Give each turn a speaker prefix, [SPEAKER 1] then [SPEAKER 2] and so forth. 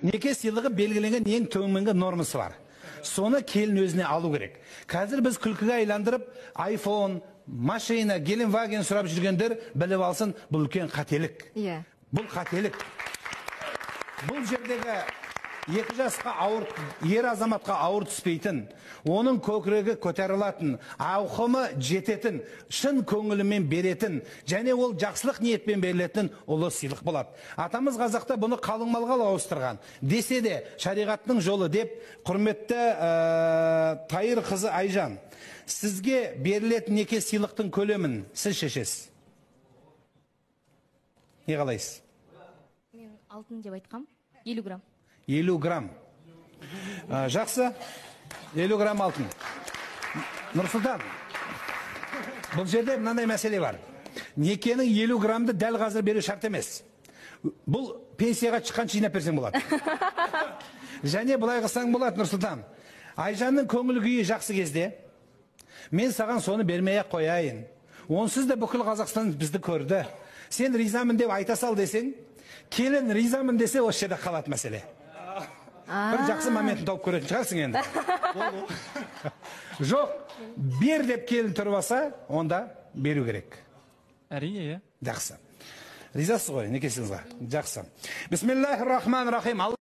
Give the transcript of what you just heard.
[SPEAKER 1] неке сыйлығы белгіленген ең төменгі нормасы бар. Соны келін өзіне алу керек. Қазір біз күлкіге айландырып, iPhone, машина, Gelenwagen сұрап жүргендер біліп алсын, бұл үлкен қателік. Бұл қателік. Бұл жердегі 2 жасқа ер азаматқа ауыр түспейтін, оның көкірегі көтерілетін, ауқымы жететін, шын көңілімен беретін, және ол жақсылық ниетпен берілетін ұлы сыйлық болады. Атамыз қазақта бұны қалың малға ауыстырған. Десе де, шариғаттың жолы деп, құрметті Тайыр қызы Айжан, сізге берілетін неке сыйлықтың көлемін сіз шешесіз. Не қалайсыз?
[SPEAKER 2] Мен алтын деп айтқам, 50 грамм.
[SPEAKER 1] 50 грамм. Жақсы, 50 грамм алтын. Нұрсұлтан, бұл жерде мынандай мәселе бар. Некенің 50 граммды дәл қазір беру шарт емес. Бұл пенсияға шыққан жинап берсең болады. Және бұлай қылсаң болады, Нұрсұлтан. Айжанның көңіл күйі жақсы кезде, мен саған соны бермей-ақ қояйын. Онсыз да бүкіл Қазақстан бізді көрді. Сен ризамын деп айта сал десең, келін ризамын десе, осы жерде қалады мәселе. Бір жақсы моментін тауып көретін шығарсың енді. Жоқ, бер деп келін тұрып алса, онда беру керек.
[SPEAKER 3] Әрине,
[SPEAKER 1] жақсы. Ризасыз ғой некесіңізге? Жақсы. Бисмиллахир-рахманир-рахим.